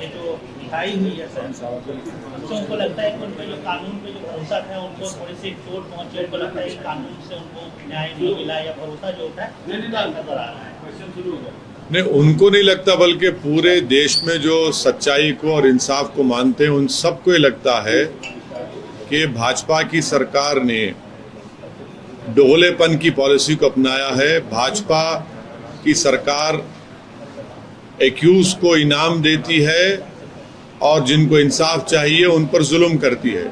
ये जो रिहाई हुई है सर, तो उनको लगता है कि उनके जो कानून पे जो भरोसा था उनको थोड़ी सी चोट पहुंची, उनको लगता है कि कानून से उनको न्याय नहीं मिला या भरोसा जो होता है नजर आ रहा है। नहीं, उनको नहीं लगता, बल्कि पूरे देश में जो सच्चाई को और इंसाफ को मानते हैं उन सबको ये लगता है कि भाजपा की सरकार ने दोगलेपन की पॉलिसी को अपनाया है। भाजपा की सरकार एक्यूज को इनाम देती है और जिनको इंसाफ चाहिए उन पर जुल्म करती है।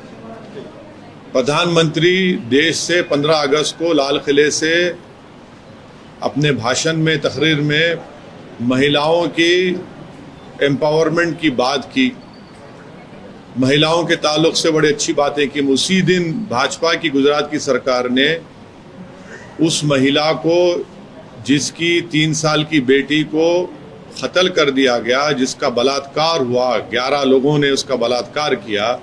प्रधानमंत्री देश से 15 अगस्त को लाल किले से अपने भाषण में, तकरीर में महिलाओं की एम्पावरमेंट की बात की, महिलाओं के ताल्लुक से बड़ी अच्छी बातें की। उसी दिन भाजपा की गुजरात की सरकार ने उस महिला को, जिसकी 3 साल की बेटी को कत्ल कर दिया गया, जिसका बलात्कार हुआ, 11 लोगों ने उसका बलात्कार किया,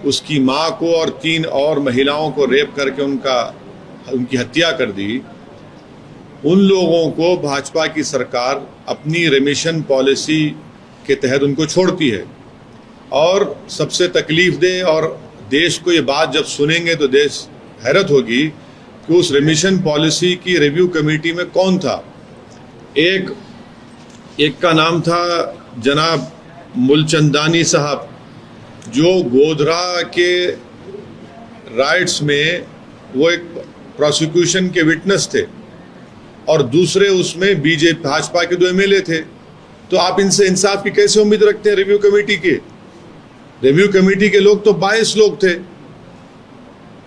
उसकी माँ को और 3 और महिलाओं को रेप करके उनकी हत्या कर दी, उन लोगों को भाजपा की सरकार अपनी रेमिशन पॉलिसी के तहत उनको छोड़ती है। और सबसे तकलीफ दे, और देश को ये बात जब सुनेंगे तो देश हैरत होगी कि उस रेमिशन पॉलिसी की रिव्यू कमेटी में कौन था। एक का नाम था जनाब मुलचंदानी साहब, जो गोधरा के राइट्स में वो एक प्रोसिक्यूशन के विटनेस थे, और दूसरे उसमें बीजेपी भाजपा के 2 एमएलए थे। तो आप इनसे इंसाफ की कैसे उम्मीद रखते हैं? रिव्यू कमेटी के के लोग तो 22 लोग थे,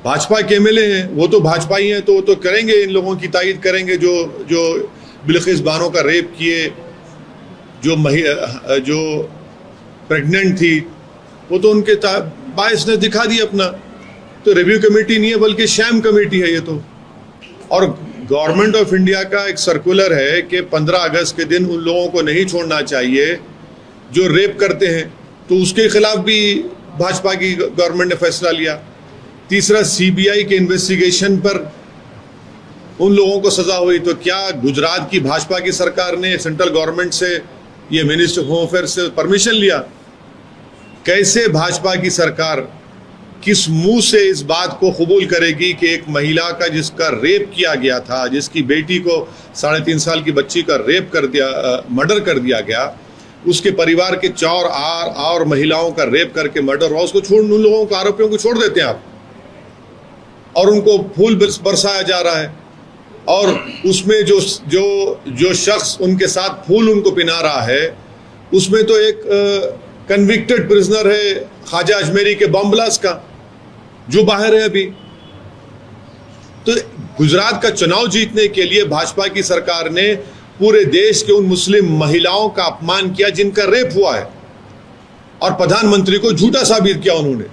भाजपा के एमएलए हैं, वो तो भाजपा ही हैं, तो वो तो करेंगे, इन लोगों की तायद करेंगे जो बिल्किस बानो का रेप किए, जो प्रेग्नेंट थी, वो तो उनके 22 ने दिखा दी अपना। तो रिव्यू कमेटी नहीं है बल्कि शैम कमेटी है ये तो। और गवर्नमेंट ऑफ इंडिया का एक सर्कुलर है कि 15 अगस्त के दिन उन लोगों को नहीं छोड़ना चाहिए जो रेप करते हैं, तो उसके खिलाफ भी भाजपा की गवर्नमेंट ने फैसला लिया। तीसरा, सीबीआई के इन्वेस्टिगेशन पर उन लोगों को सजा हुई। तो क्या गुजरात की भाजपा की सरकार ने सेंट्रल गवर्नमेंट से, ये मिनिस्टर ऑफ होम अफेयर से परमिशन लिया? कैसे भाजपा की सरकार किस मुंह से इस बात को कबूल करेगी कि एक महिला का जिसका रेप किया गया था, जिसकी बेटी को 3.5 साल की बच्ची का रेप कर दिया, मर्डर कर दिया गया, उसके परिवार के 4 और महिलाओं का रेप करके मर्डर हुआ, उसको छोड़, उन लोगों को, आरोपियों को छोड़ देते हैं आप, और उनको फूल बरसाया जा रहा है। और उसमें जो शख्स उनके साथ फूल उनको पिना रहा है, उसमें तो एक कन्विक्टेड प्रिजनर है ख्वाजा अजमेरी के बम ब्लास्ट का, जो बाहर है अभी। तो गुजरात का चुनाव जीतने के लिए भाजपा की सरकार ने पूरे देश के उन मुस्लिम महिलाओं का अपमान किया जिनका रेप हुआ है, और प्रधानमंत्री को झूठा साबित किया उन्होंने।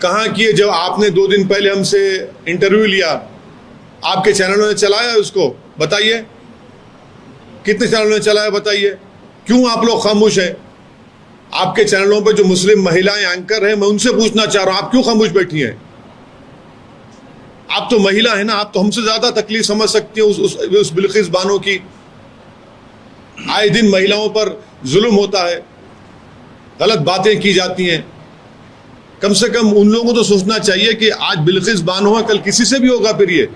कहाँ किए? जब आपने 2 दिन पहले हमसे इंटरव्यू लिया, आपके चैनलों ने चलाया उसको, बताइए कितने चैनलों ने चलाया, बताइए क्यों आप लोग खामोश हैं? आपके चैनलों पर जो मुस्लिम महिलाएं एंकर हैं, मैं उनसे पूछना चाह रहा हूं, आप क्यों खामोश बैठी हैं? आप तो महिला है ना, आप तो हमसे ज्यादा तकलीफ समझ सकती हैं उस बिल्किस बानो की। आए दिन महिलाओं पर जुल्म होता है, गलत बातें की जाती हैं। कम से कम उन लोगों को तो सोचना चाहिए कि आज बिल्किस बानो है, कल किसी से भी होगा। फिर ये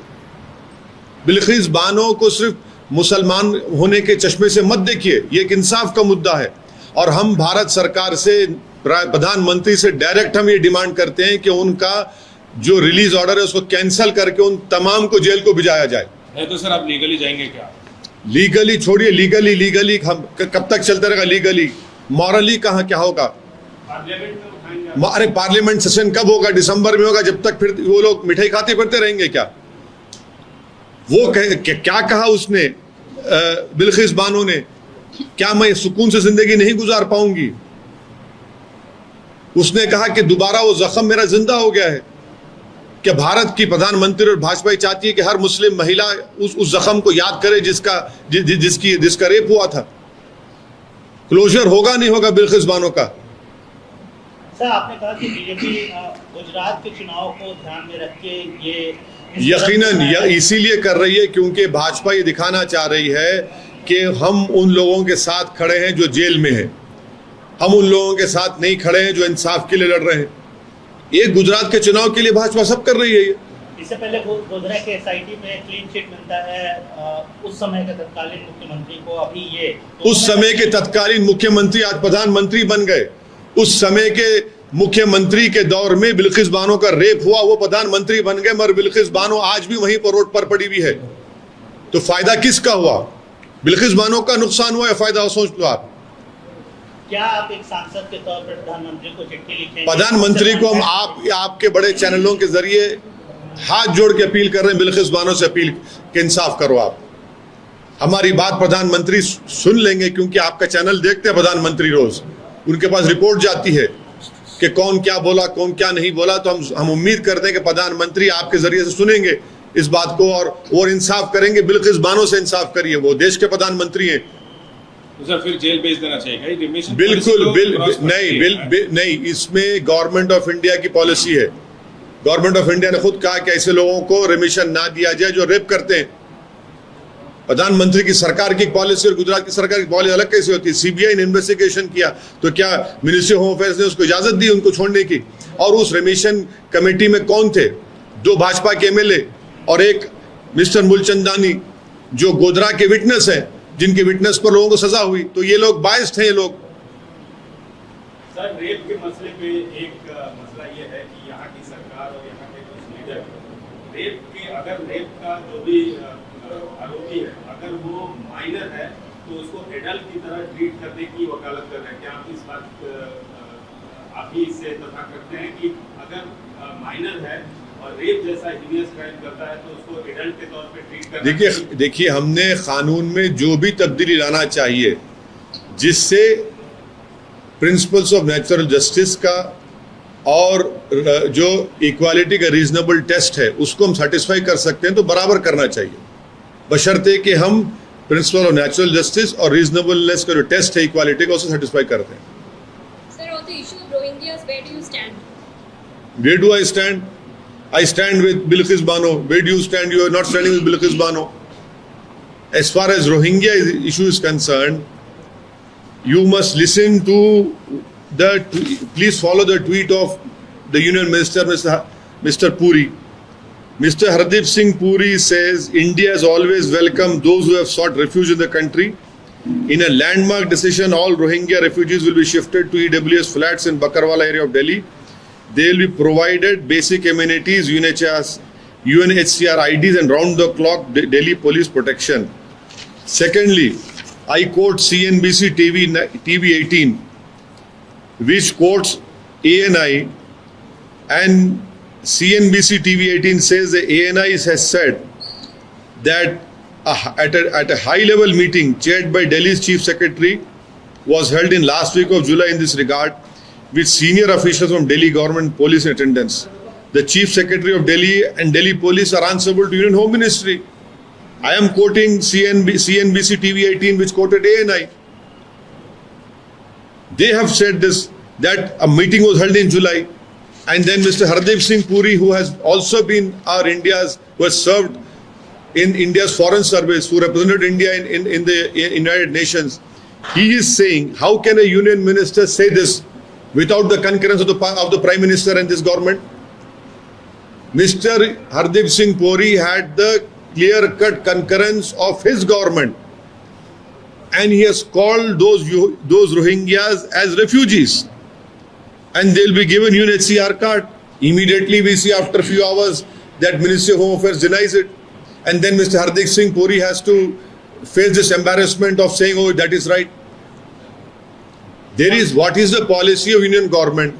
बिल्किस बानो को सिर्फ मुसलमान होने के चश्मे से मत देखिए, ये एक इंसाफ का मुद्दा है। और हम भारत सरकार से, प्रधानमंत्री से डायरेक्ट हम ये डिमांड करते हैं कि उनका जो रिलीज ऑर्डर है उसको कैंसिल करके उन तमाम को जेल को भिजाया जाए। है तो सर, आप लीगली जाएंगे क्या? लीगली छोड़िए, लीगली हम कब तक चलता रहेगा? लीगली, मॉरली कहाँ क्या होगा? अरे पार्लियामेंट सेशन कब होगा? दिसंबर में होगा। जब तक फिर वो लोग मिठाई खाते फिरते रहेंगे क्या? वो क्या कहा उसने, बिल्किस बानो ने, क्या मैं सुकून से जिंदगी नहीं गुजार पाऊंगी? उसने कहा कि दोबारा वो जख्म मेरा जिंदा हो गया है। कि भारत की प्रधानमंत्री और भाजपा चाहती है कि हर मुस्लिम महिला उस जख्म को याद करे जिसका रेप हुआ था। क्लोजर होगा नहीं होगा बिल्किस बानो का? सर, आपने कहा कि बीजेपी गुजरात के चुनाव को ध्यान में रख के ये यकीनन इसीलिए कर रही है क्योंकि भाजपा ये दिखाना चाह रही है कि हम उन लोगों के साथ खड़े हैं जो जेल में हैं, हम उन लोगों के साथ नहीं खड़े हैं जो इंसाफ के लिए लड़ रहे हैं। ये गुजरात के चुनाव के लिए भाजपा सब कर रही है। ये इससे पहले गोधरा के एसआईटी में क्लीन चिट मिलता है उस समय के तत्कालीन मुख्यमंत्री को, अभी ये उस समय के तत्कालीन मुख्यमंत्री आज प्रधानमंत्री बन गए। उस समय के मुख्यमंत्री के दौर में बिल्किस बानो का रेप हुआ, वो प्रधानमंत्री बन गए, मगर बिल्किस बानो आज भी वहीं पर रोड पर पड़ी हुई है। तो फायदा किसका हुआ? बिल्किस बानो का नुकसान हुआ या फायदा हो? सोच लो आप। क्या आप एक सांसद के तौर पर प्रधानमंत्री को चिट्ठी लिखेंगे? प्रधानमंत्री को हम आपके बड़े चैनलों के जरिए हाथ जोड़ के अपील कर रहे हैं, बिल्किस बानो से अपील कि इंसाफ करो। आप हमारी बात प्रधानमंत्री सुन लेंगे क्योंकि आपका चैनल देखते हैं प्रधानमंत्री रोज, उनके पास रिपोर्ट जाती है कि कौन क्या बोला, कौन क्या नहीं बोला। तो हम उम्मीद करते हैं कि प्रधानमंत्री आपके जरिए से सुनेंगे इस बात को और इंसाफ करेंगे। बिल्किस बानो से इंसाफ करिए, वो देश के प्रधानमंत्री हैं। तो सर फिर जेल भेज देना चाहिए? बिल्कुल नहीं, इसमें गवर्नमेंट ऑफ इंडिया की पॉलिसी है। गवर्नमेंट ऑफ इंडिया ने खुद कहा कि ऐसे लोगों को रिमिशन ना दिया जाए जो रेप करते हैं। प्रधानमंत्री की सरकार की पॉलिसी और गुजरात की सरकार की पॉलिसी अलग कैसे होती है? सीबीआई ने इन्वेस्टिगेशन किया तो क्या मिनिस्ट्री होम अफेयर्स ने उसको इजाजत दी उनको छोड़ने की? और उस रिमिशन कमेटी में कौन थे? 2 भाजपा के एमएलए और एक मिस्टर मूलचंदानी जो गोधरा के विटनेस हैं, जिनके विटनेस पर लोगों को सजा हुई। तो ये लोग बायस्ड हैं। ये लोग सर रेप के मसले पे एक मसला ये है कि यहाँ की सरकार और यहाँ के कुछ लीडर रेप का जो भी आरोपी है, अगर वो माइनर है तो उसको एडल्ट की तरह ट्रीट करने की वकालत कर रहे हैं। क्या आप इस बात आप भी इससे इत्तेफाक करते हैं कि अगर माइनर है और रेप जैसा हीनियस क्राइम करता है तो उसको एडल्ट के तौर पे ट्रीट करना? देखिए हमने कानून में जो भी तब्दीली लाना चाहिए जिससे प्रिंसिपल्स ऑफ नेचुरल जस्टिस का और जो इक्वालिटी का रीजनेबल टेस्ट है उसको हम सेटिस्फाई कर सकते हैं तो बराबर करना चाहिए, बशर्ते कि हम प्रिंसिपल ऑफ नेचुरल जस्टिस और रीजनेबलनेस का जो टेस्ट है इक्वालिटी का उसको सेटिस्फाई करते हैं। Sir, on the issue of Rohingyas, where do you stand? Where do I stand? I stand with Bilkis Bano. Where do you stand? You are not standing with Bilkis Bano. As far as Rohingya issue is concerned, you must listen to please follow the tweet of the Union Minister, Mr. Puri. Mr. Hardeep Singh Puri says India has always welcomed those who have sought refuge in the country. In a landmark decision, all Rohingya refugees will be shifted to EWS flats in Bakarwala area of Delhi. They will be provided basic amenities, UNHCR IDs and round-the-clock Delhi police protection. Secondly, I quote CNBC TV 18, which quotes ANI, and CNBC TV 18 says the ANI has said that at a high-level meeting chaired by Delhi's Chief Secretary was held in last week of July in this regard, with senior officials from Delhi government police in attendance. The Chief Secretary of Delhi and Delhi Police are answerable to Union Home Ministry. I am quoting CNBC TV 18, which quoted ANI. They have said this, that a meeting was held in July, and then Mr. Hardeep Singh Puri, who has also been who has served in India's foreign service, who represented India in the United Nations, he is saying, how can a union minister say this without the concurrence of the Prime Minister and this government? Mr. Hardeep Singh Puri had the clear-cut concurrence of his government, and he has called those Rohingyas as refugees, and they'll be given UNHCR card. Immediately we see after a few hours that Ministry of Home Affairs denies it, and then Mr. Hardeep Singh Puri has to face this embarrassment of saying, oh, that is right. What is the policy of Union government?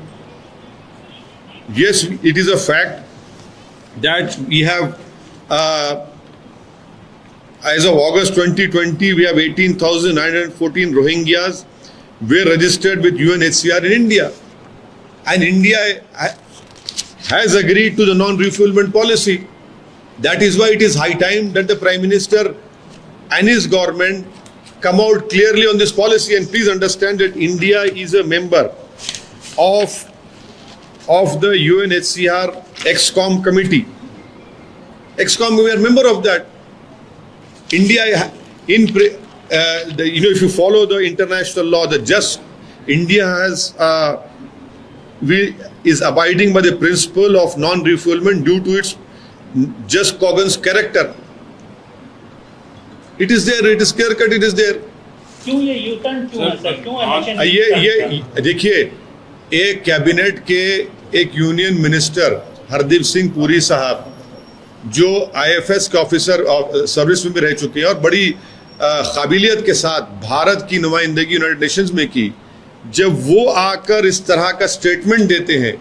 Yes, it is a fact that we have, as of August 2020, we have 18,914 Rohingyas were registered with UNHCR in India. And India has agreed to the non-refoulement policy. That is why it is high time that the Prime Minister and his government come out clearly on this policy. And please understand that India is a member of the UNHCR ExCom committee. ExCom, we are member of that. India, if you follow the international law, India is abiding by the principle of non-refoulement due to its just Cogan's character. It is there, it is clear cut, it is there. क्यों ये U turn क्यों है sir, क्यों admission ये देखिए, एक cabinet के एक यूनियन मिनिस्टर हरदीप सिंह पुरी साहब, जो IFS के ऑफिसर सर्विस में भी रह चुके हैं और बड़ी काबिलियत के साथ भारत की नुमाइंदगी यूनाइटेड नेशंस में की, जब वो आकर इस तरह का स्टेटमेंट देते हैं,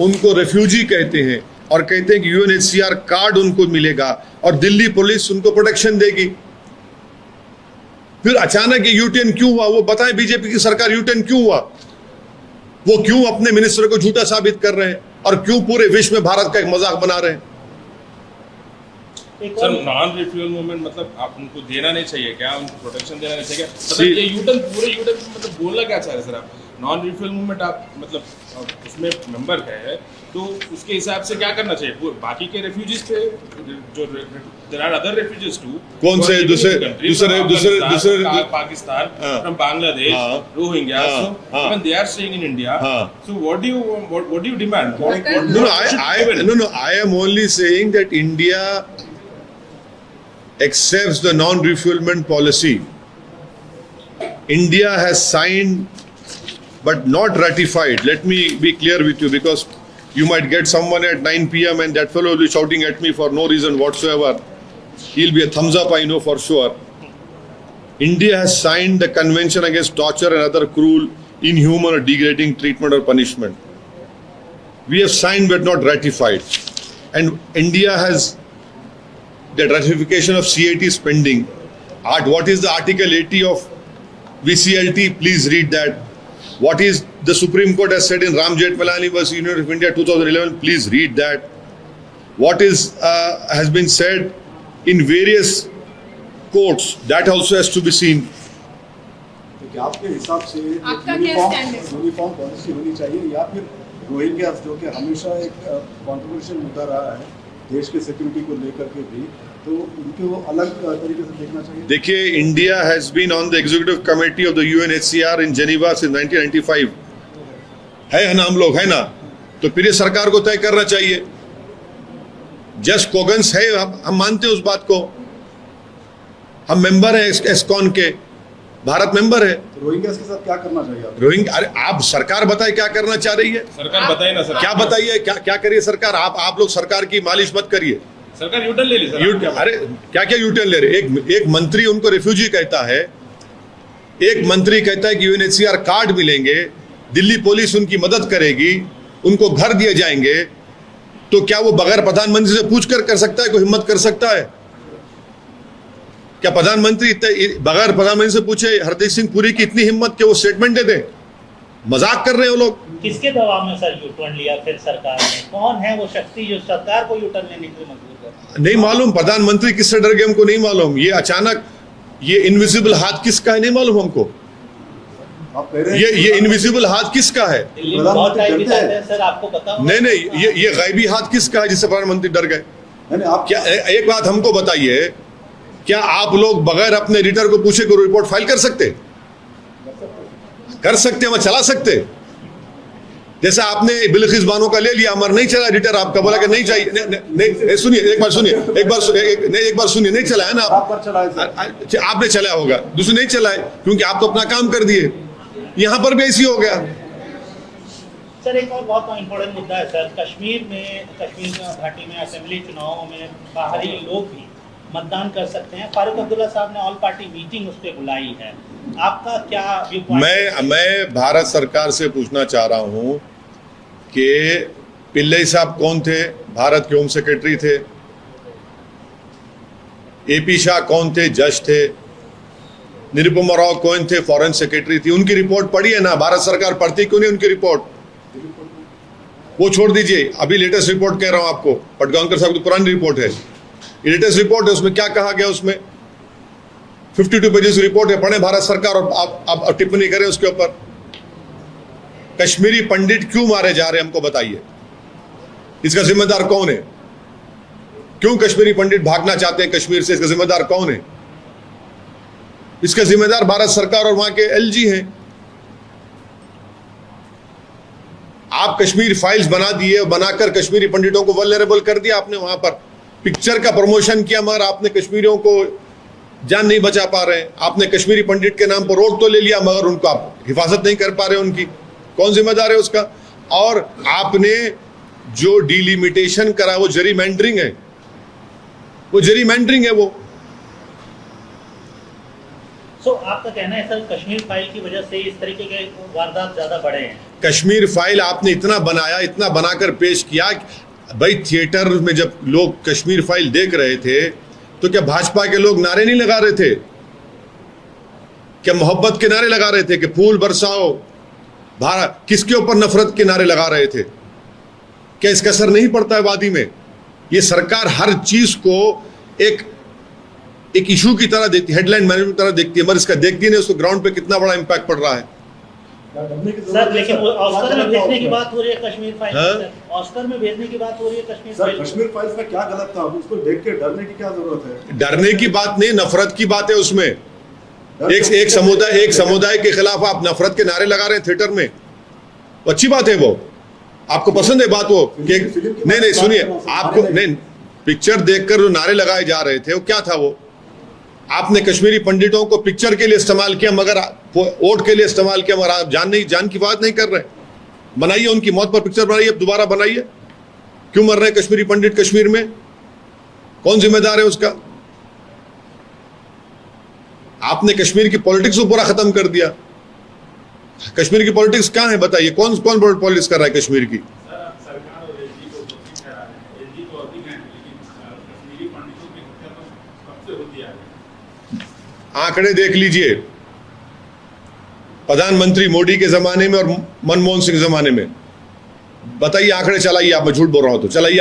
उनको रेफ्यूजी कहते हैं और कहते हैं कि UNHCR कार्ड उनको मिलेगा और दिल्ली पुलिस उनको प्रोटेक्शन देगी, फिर अचानक ये यूटर्न क्यों हुआ? वो बताएं, बीजेपी की सरकार यूटर्न क्यों हुआ? वो क्यों अपने मिनिस्टर को झूठा साबित कर रहे हैं और क्यों पूरे विश्व में भारत का एक मजाक बना रहे हैं? सर, नॉन रिफ्यूल मूवमेंट मतलब आप उनको देना नहीं चाहिए क्या? उनको प्रोटेक्शन देना नहीं चाहिए क्या? मतलब ये यूटर्न, पूरे यूटर्न मतलब बोलना क्या चाह रहे हैं सर आप? नॉन रिफ्यूल मूवमेंट आप मतलब उसमें मेंबर है तो उसके हिसाब से क्या करना चाहिए? बाकी के रेफ्यूजीज पे जो there are other refugees too, कौन से दूसरे Pakistan, from Bangladesh, Rohingya, so even they are staying in India, so what do you demand? No, I am only saying that India accepts the non-refoulement policy. India has signed but not ratified. Let me be clear with you, because you might get someone at 9 p.m. and that fellow will be shouting at me for no reason whatsoever. He'll be a thumbs up, I know for sure. India has signed the Convention Against Torture and Other Cruel, Inhuman or Degrading Treatment or Punishment. We have signed but not ratified. And India has the ratification of CAT is pending. What is the Article 80 of VCLT? Please read that. What is the Supreme Court has said in Ram Jethmalani vs. Union of India 2011? Please read that. What is has been said in various courts, that also has to be seen. आपके हिसाब से आपका क्या stand है? Uniform policy होनी चाहिए या फिर रोहिंग्यास जो कि हमेशा एक कंट्रोवर्शियल मुद्दा रहा है देश के सिक्योरिटी को लेकर के भी, तो उनको अलग तरीके से देखना चाहिए? देखिए, India has been on the executive committee of the UNHCR in Geneva since 1995 है ना, हम लोग है ना, तो फिर ये सरकार को तय करना चाहिए. जस्ट कोगन्स है, हम मानते हैं उस बात को, हम मेंबर हैं एस्कॉन के, भारत मेंबर है. रोहिंग्यास के साथ क्या करना चाहिए? अरे आप सरकार बताए क्या करना चाह रही है? सरकार बताए ना सर, क्या बताइए, क्या करिए सरकार? आप लोग सरकार की मालिश मत करिए. सरकार यूटर्न ले ली सर. अरे क्या यूटर्न ले रहे? एक मंत्री उनको रेफ्यूजी कहता है, एक मंत्री कहता है कि UNHCR कार्ड मिलेंगे, दिल्ली पुलिस उनकी मदद करेगी, उनको घर दिए जाएंगे, तो क्या वो बगैर प्रधानमंत्री से पूछ कर सकता है? कोई हिम्मत कर सकता है क्या? प्रधानमंत्री बगैर प्रधानमंत्री से पूछे हरदीप सिंह पुरी की इतनी हिम्मत कि वो स्टेटमेंट दे दें? मजाक कर रहे हैं वो लोग. किसके दबाव में सर यूटर्न लिया फिर सरकार ने? कौन है वो शक्ति जो सरकार को यूटर्न लेने के लिए मजबूर कर? नहीं मालूम. प्रधानमंत्री किससे डर गए हमको नहीं मालूम. ये अचानक ये इनविजिबल हाथ किसका है नहीं मालूम हमको. ये इनविजिबल हाथ किसका है? दिल्ली में बहुत टाइम बिताते हैं सर, आपको पता होगा. नहीं, ये गायबी हाथ किसका है जिससे प्रधानमंत्री डर गए? क्या एक बात हमको बताइए, क्या आप लोग बगैर अपने एडिटर को पूछे को रिपोर्ट फाइल कर सकते? कर सकते हैं, चला सकते. जैसा आपने बिल्किस बानो का ले लिया, हमारा नहीं चला एडिटर, आपका बोला कि नहीं चाहिए. नहीं सुनिए, एक बार सुनिए, नहीं चला है ना आपने चलाया होगा, दूसरे नहीं चलाए क्योंकि आप तो अपना काम कर दिए. यहां पर भी ऐसी हो गया. सर एक और बहुत इंपॉर्टेंट मुद्दा है सर, कश्मीर घाटी में असेंबली चुनावों में बाहरी लोग भी मतदान कर सकते हैं. फारूक अब्दुल्ला साहब ने ऑल पार्टी मीटिंग उस पर बुलाई है, आपका क्या व्यू पॉइंट? मैं भारत सरकार से पूछना चाह रहा हूं कि पिल्लई साहब कौन थे? भारत के होम सेक्रेटरी थे. AP शाह कौन थे? जज थे. निरुपमा राव कौन थे? फॉरेन सेक्रेटरी थी. उनकी रिपोर्ट पढ़ी है ना? भारत सरकार पढ़ती क्यों नहीं उनकी रिपोर्ट? वो छोड़ दीजिए, अभी लेटेस्ट रिपोर्ट कह रहा हूं आपको, पटगांवकर साहब की पुरानी रिपोर्ट है, लेटेस्ट रिपोर्ट है. उसमें क्या कहा गया? उसमें 52 पेजेस रिपोर्ट है, पढ़े भारत सरकार और आप टिप्पणी करें उसके ऊपर. कश्मीरी पंडित क्यों मारे जा रहे हैं हमको बताइए, इसका जिम्मेदार कौन है? क्यों कश्मीरी पंडित भागना चाहते हैं कश्मीर से? इसका जिम्मेदार कौन है? इसका जिम्मेदार भारत सरकार और वहां के एलजी हैं। आप कश्मीर फाइल्स बना दिए और बनाकर कश्मीरी पंडितों को वल्नरेबल कर दिया आपने। वहां पर पिक्चर का प्रमोशन किया मगर आपने कश्मीरियों को जान नहीं बचा पा रहे हैं। आपने कश्मीरी पंडित के नाम पर रोड तो ले लिया मगर उनको आप हिफाजत नहीं कर पा रहे उनकी। कौन जिम्मेदार है उसका? और आपने जो डिलिमिटेशन करा वो जेरीमैंडरिंग है, वो जेरीमैंडरिंग है वो। आपका कहना है सर कश्मीर फाइल की वजह से इस तरीके के वारदात ज्यादा बढ़े हैं? कश्मीर फाइल आपने इतना बनाया, इतना बनाकर पेश किया। भाई थिएटर में जब लोग कश्मीर फाइल देख रहे थे तो क्या भाजपा के लोग नारे नहीं लगा रहे थे? क्या मोहब्बत के नारे लगा रहे थे कि फूल बरसाओ भारत? किसके ऊपर नफरत के नारे लगा रहे थे? क्या इसका असर नहीं पड़ता है वादी में? ये सरकार हर चीज को एक इशू की तरह देखती है, हेडलाइन मैनेजमेंट की तरह देखती है, मगर इसका देखती नहीं उसको ग्राउंड पे कितना बड़ा इंपैक्ट पड़ रहा है। सर लेकिन ऑस्कर में भेजने की बात हो रही है कश्मीर फाइल, ऑस्कर में भेजने की बात हो रही है कश्मीर फाइल। कश्मीर फाइल्स में क्या गलत था? उसको देख के डरने की क्या जरूरत है? डरने की बात नहीं, नफरत की बात है उसमें। एक समुदाय के खिलाफ आप नफरत के नारे लगा रहे हैं थिएटर में, अच्छी बात है वो। आपको पसंद है बात वो? नहीं सुनिए, आपको नहीं, पिक्चर देखकर जो नारे लगाए जा रहे थे वो क्या था? वो आपने कश्मीरी पंडितों को पिक्चर के लिए इस्तेमाल किया मगर वोट के लिए इस्तेमाल किया, मगर आप जान की बात नहीं कर रहे। बनाइए उनकी मौत पर पिक्चर बनाइए, दोबारा बनाइए। क्यों मर रहे हैं कश्मीरी पंडित कश्मीर में? कौन जिम्मेदार है उसका? आपने कश्मीर की पॉलिटिक्स को पूरा खत्म कर दिया। कश्मीर की पॉलिटिक्स कहां है बताइए? कौन पॉलिटिक्स कर रहा है कश्मीर की? सरकार और एलजी को दोषी ठहरा है। एलजी तो अधिक है लेकिन कश्मीरी पंडितों की हत्या तो कब से होती है? आंकड़े देख लीजिए, प्रधानमंत्री मोदी के जमाने में और मनमोहन सिंह के जमाने में। बताइए आंकड़े चलाइए, आप, मैं झूठ बोल रहा हूं तो चलाइए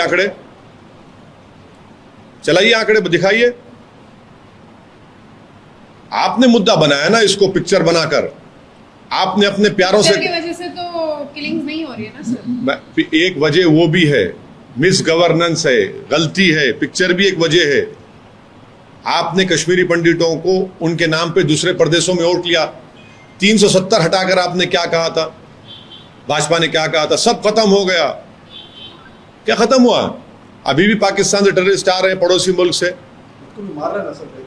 आंकड़े दिखाइए। आपने मुद्दा बनाया ना इसको पिक्चर बनाकर, आपने अपने प्यारों से। की वजह से तो किलिंग्स नहीं हो रही है ना सर? एक वजह वो भी है, मिस गवर्नेंस है, गलती है, पिक्चर भी एक वजह है। आपने कश्मीरी पंडितों को उनके नाम पे दूसरे प्रदेशों में वोट लिया। 370 हटाकर आपने क्या कहा था? भाजपा ने क्या कहा था? सब खत्म हो गया। क्या खत्म हुआ? अभी भी पाकिस्तान से टेररिस्ट आ रहे हैं, पड़ोसी मुल्क से। मार रहे ना सर,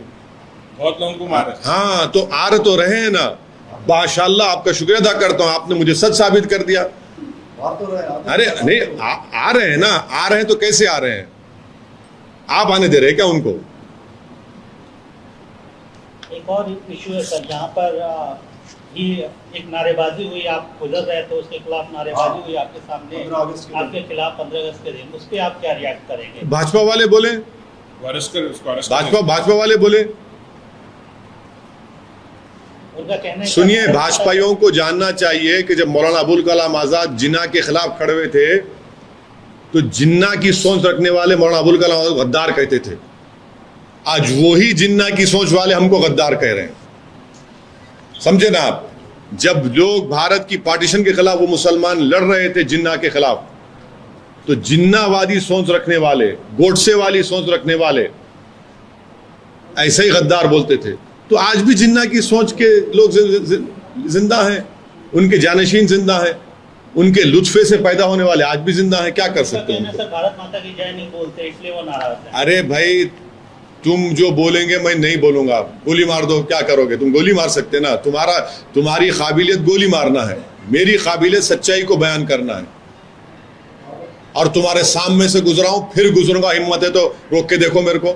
बहुत लोगों को मारा। हाँ तो आ रहे तो रहे हैं ना। माशाल्लाह, आपका शुक्रिया अदा करता हूं, आपने मुझे सच साबित कर दिया। मार तो रहे। अरे नहीं, आ रहे हैं ना। आ रहे हैं तो कैसे आ रहे हैं? आप आने दे रहे हैं क्या उनको? एक और इशू है सर, जहाँ पर ये एक नारेबाजी हुई, आप गुजर रहे थे, उसके खिलाफ नारेबाजी हुई आपके सामने, आपके खिलाफ 15 अगस्त के दिन, उस पर आप क्या रिएक्ट करेंगे? भाजपा वाले बोले, भाजपा वाले बोले। उनका कहना है, सुनिए, भाजपाइयों को जानना चाहिए कि जब मौलाना अबुल कलाम आजाद जिन्ना के खिलाफ खड़े हुए थे तो जिन्ना की सोच रखने वाले मौलाना अबुल कलाम आजाद गद्दार कहते थे। आज वही जिन्ना की सोच वाले हमको गद्दार कह रहे हैं। समझे ना आप? जब लोग भारत की पार्टीशन के खिलाफ वो मुसलमान लड़ रहे थे जिन्ना के खिलाफ, तो जिन्नावादी सोच रखने वाले, गोडसे वाली सोच रखने वाले ऐसे ही गद्दार बोलते थे। तो आज भी जिन्ना की सोच के लोग जिंदा हैं, उनके जानशीन जिंदा हैं, उनके लुत्फे से पैदा होने वाले आज भी जिंदा हैं। क्या कर सकते हैं? सर भारत माता की जय नहीं बोलते इसलिए वो नाराज है। अरे भाई, तुम जो बोलेंगे मैं नहीं बोलूंगा। गोली मार दो, क्या करोगे? तुम गोली मार सकते ना। तुम्हारी काबिलियत गोली मारना है, मेरी काबिलियत सच्चाई को बयान करना है। और तुम्हारे सामने से गुजरा हूं, फिर गुजरूंगा, हिम्मत है तो रोक के देखो मेरे को।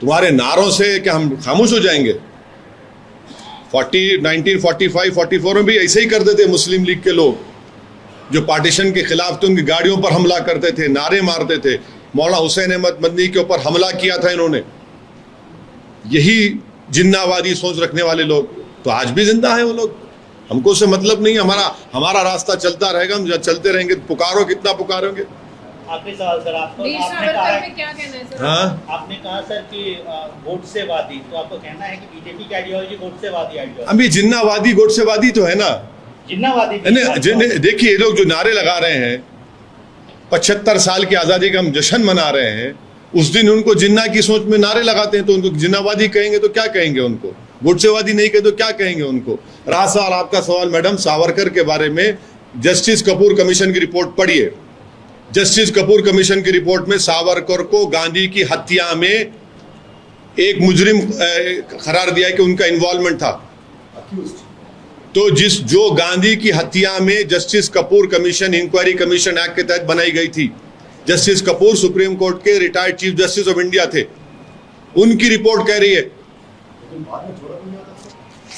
तुम्हारे नारों से क्या हम खामोश हो जाएंगे? 1945, 44 में भी ऐसे ही करते थे मुस्लिम लीग के लोग, जो पार्टीशन के खिलाफ थे। उनकी गाड़ियों पर हमला करते थे, नारे मारते थे। मौलाना हुसैन अहमद मदनी के ऊपर हमला किया था इन्होंने। यही जिन्नावादी सोच रखने वाले लोग तो आज भी जिंदा है। वो लोग, हमको उससे मतलब नहीं। हमारा रास्ता चलता रहेगा, हम चलते रहेंगे। पुकारो, कितना पुकारोगे? आखिरी सवाल सर, आपने क्या कहना है सर? हाँ, आपने कहा सर कि गोडसेवादी, तो आपको कहना है कि बीजेपी की आइडियोलॉजी गोडसेवादी आइडियोलॉजी? अभी जिन्नावादी गोडसेवादी तो है ना। जिन्नावादी देखिए, ये लोग जो नारे लगा रहे हैं, 75 साल की आज़ादी का हम जश्न मना रहे हैं, उस दिन उनको जिन्ना की सोच में नारे लगाते हैं तो उनको जिन्नावादी कहेंगे तो क्या कहेंगे उनको, गोडसेवादी नहीं कहे तो क्या कहेंगे उनको। रहा सवाल आपका सवाल मैडम सावरकर के बारे में, जस्टिस कपूर कमीशन की रिपोर्ट पढ़िए। जस्टिस कपूर कमीशन की रिपोर्ट में सावरकर को गांधी की हत्या में एक मुजरिम करार दिया कि उनका इन्वॉल्वमेंट था। तो जो गांधी की हत्या में justice Kapoor commission inquiry commission act के तहत बनाई गई थी, जस्टिस कपूर सुप्रीम कोर्ट के retired chief justice of India थे, उनकी रिपोर्ट कह रही है।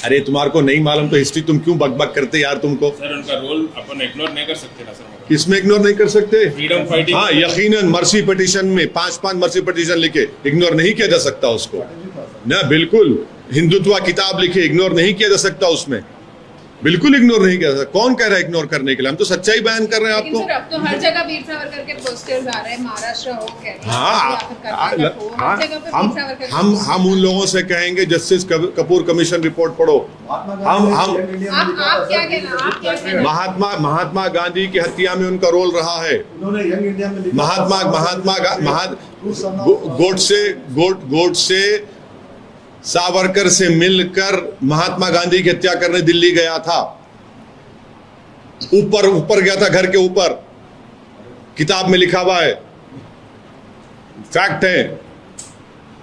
अरे तुम्हारे को नहीं मालूम तो हिस्ट्री तुम क्यों बकबक करते यार तुमको। सर उनका रोल अपन इग्नोर नहीं कर सकते ना सर। किसमें इग्नोर नहीं कर सकते? Freedom fighting. हाँ यकीनन मर्सी पिटीशन में 5 मर्सी पिटीशन लिखे, इग्नोर नहीं किया जा सकता उसको ना, बिल्कुल। हिंदुत्व किताब लिखे, इग्नोर नहीं किया जा सकता उसमें, बिल्कुल इग्नोर नहीं किया जा सकता। कौन कह रहा है इग्नोर करने के लिए? हम तो सच्चाई बयान कर रहे हैं लेकिन आपको। सर अब तो हर जगह वीर सावरकर के पोस्टर्स आ रहे हैं, महाराष्ट्र हो केरला हाँ, या फिर कर्नाटक हो, हर जगह पे वीर सावरकर के हम उन लोगों से कहेंगे जस्टिस कपूर कमीशन रिपोर्ट पढ़ो। आप क्या कहना? महात्मा गांधी की हत्या में उनका रोल रहा है। उन्होंने यंग इंडिया में लिखा गोडसे सावरकर से मिलकर महात्मा गांधी की हत्या करने दिल्ली गया था, ऊपर गया था, घर के ऊपर, किताब में लिखा हुआ है, फैक्ट है।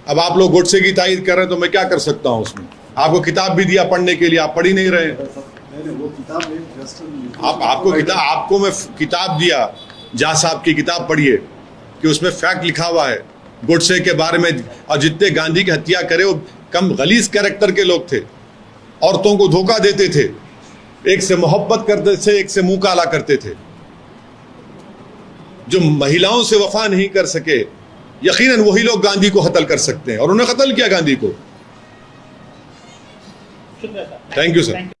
अब आप लोग गोडसे की तारीफ कर रहे हैं तो मैं क्या कर सकता हूं उसमें? आपको किताब भी दिया पढ़ने के लिए, आप पढ़ ही नहीं रहे। वो किताब आपको मैं किताब दिया, जा साहब की किताब पढ़िए कि उसमें फैक्ट लिखा हुआ है गोडसे के बारे में। और जितने गांधी की हत्या करे वो कम गलीज कैरेक्टर के लोग थे, औरतों को धोखा देते थे, एक से मोहब्बत करते थे, एक से मुंह काला करते थे। जो महिलाओं से वफा नहीं कर सके, यकीनन वही लोग गांधी को कत्ल कर सकते हैं, और उन्होंने कत्ल किया गांधी को। शुक्रिया सर। Thank you sir.